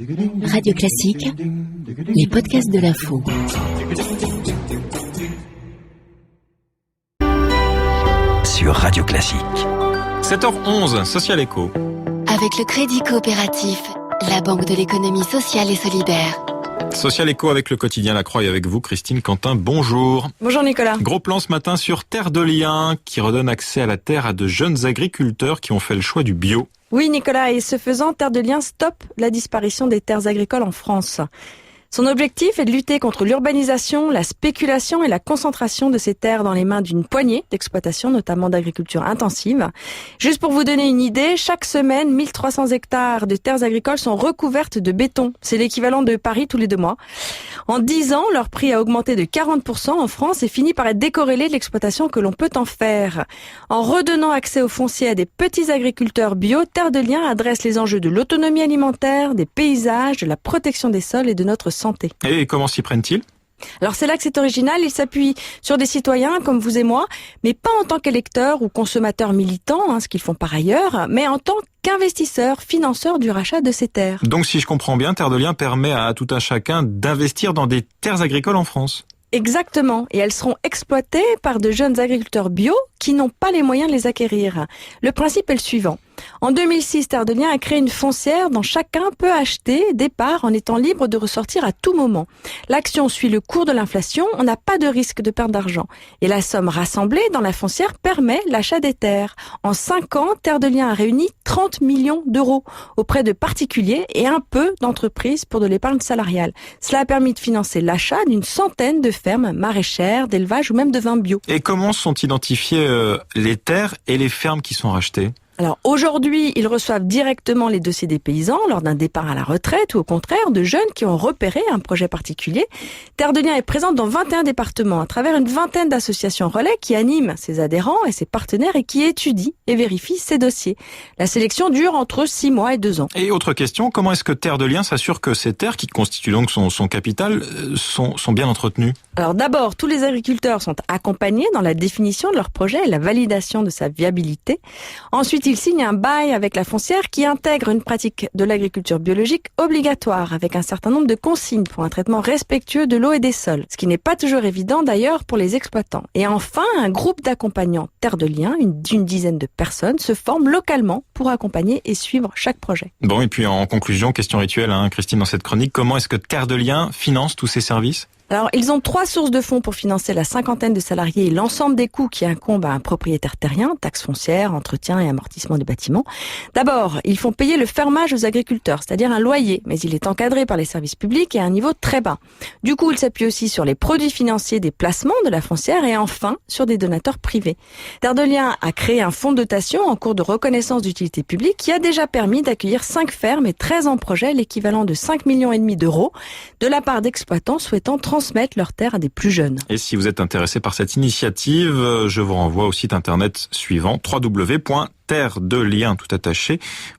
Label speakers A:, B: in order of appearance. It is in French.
A: Radio Classique, les podcasts de l'info.
B: Sur Radio Classique.
C: 7h11, Social Echo.
D: Avec le Crédit Coopératif, la banque de l'économie sociale et solidaire.
C: Social Echo avec le quotidien La Croix et avec vous, Christine Quentin, bonjour.
E: Bonjour Nicolas.
C: Gros plan ce matin sur Terre de Liens, qui redonne accès à la terre à de jeunes agriculteurs qui ont fait le choix du bio.
E: Oui Nicolas, et ce faisant, Terre de Liens stoppe la disparition des terres agricoles en France. Son objectif est de lutter contre l'urbanisation, la spéculation et la concentration de ces terres dans les mains d'une poignée d'exploitations, notamment d'agriculture intensive. Juste pour vous donner une idée, chaque semaine, 1300 hectares de terres agricoles sont recouvertes de béton. C'est l'équivalent de Paris tous les 2 mois. En 10 ans, leur prix a augmenté de 40% en France et finit par être décorrélé de l'exploitation que l'on peut en faire. En redonnant accès au foncier à des petits agriculteurs bio, Terre de Liens adresse les enjeux de l'autonomie alimentaire, des paysages, de la protection des sols et de notre santé.
C: Et comment s'y prennent-ils ?
E: Alors c'est là que c'est original, il s'appuie sur des citoyens comme vous et moi, mais pas en tant qu'électeurs ou consommateurs militants, ce qu'ils font par ailleurs, mais en tant qu'investisseurs, financeurs du rachat de ces terres.
C: Donc si je comprends bien, Terre de Liens permet à tout un chacun d'investir dans des terres agricoles en France.
E: Exactement, et elles seront exploitées par de jeunes agriculteurs bio qui n'ont pas les moyens de les acquérir. Le principe est le suivant. En 2006, Terre de Liens a créé une foncière dont chacun peut acheter des parts en étant libre de ressortir à tout moment. L'action suit le cours de l'inflation, on n'a pas de risque de perte d'argent. Et la somme rassemblée dans la foncière permet l'achat des terres. En 5 ans, Terre de Liens a réuni 30 millions d'euros auprès de particuliers et un peu d'entreprises pour de l'épargne salariale. Cela a permis de financer l'achat d'une centaine de fermes maraîchères, d'élevage ou même de vins bio.
C: Et comment sont identifiées les terres et les fermes qui sont rachetées ?
E: Alors aujourd'hui, ils reçoivent directement les dossiers des paysans lors d'un départ à la retraite ou au contraire de jeunes qui ont repéré un projet particulier. Terre de Liens est présente dans 21 départements à travers une vingtaine d'associations relais qui animent ses adhérents et ses partenaires et qui étudient et vérifient ces dossiers. La sélection dure entre 6 mois et 2 ans.
C: Et autre question, comment est-ce que Terre de Liens s'assure que ces terres, qui constituent donc son capital, sont bien entretenues ?
E: Alors d'abord, tous les agriculteurs sont accompagnés dans la définition de leur projet et la validation de sa viabilité. Ensuite, ils signent un bail avec la foncière qui intègre une pratique de l'agriculture biologique obligatoire avec un certain nombre de consignes pour un traitement respectueux de l'eau et des sols, ce qui n'est pas toujours évident d'ailleurs pour les exploitants. Et enfin, un groupe d'accompagnants Terre de Liens, d'une dizaine de personnes, se forme localement pour accompagner et suivre chaque projet.
C: Bon, et puis en conclusion, question rituelle, Christine, dans cette chronique, comment est-ce que Terre de Liens finance tous ces services ?
E: Alors, ils ont 3 sources de fonds pour financer la cinquantaine de salariés et l'ensemble des coûts qui incombent à un propriétaire terrien, taxes foncières, entretien et amortissement des bâtiments. D'abord, ils font payer le fermage aux agriculteurs, c'est-à-dire un loyer, mais il est encadré par les services publics et à un niveau très bas. Du coup, ils s'appuient aussi sur les produits financiers des placements de la foncière et enfin, sur des donateurs privés. Terre de Liens a créé un fonds de dotation en cours de reconnaissance d'utilité publique qui a déjà permis d'accueillir 5 fermes et 13 en projet, l'équivalent de 5,5 millions d'euros, de la part d'exploitants souhaitant transmettre leurs terres à des plus jeunes.
C: Et si vous êtes intéressé par cette initiative, je vous renvoie au site internet suivant www.terredeliens.fr.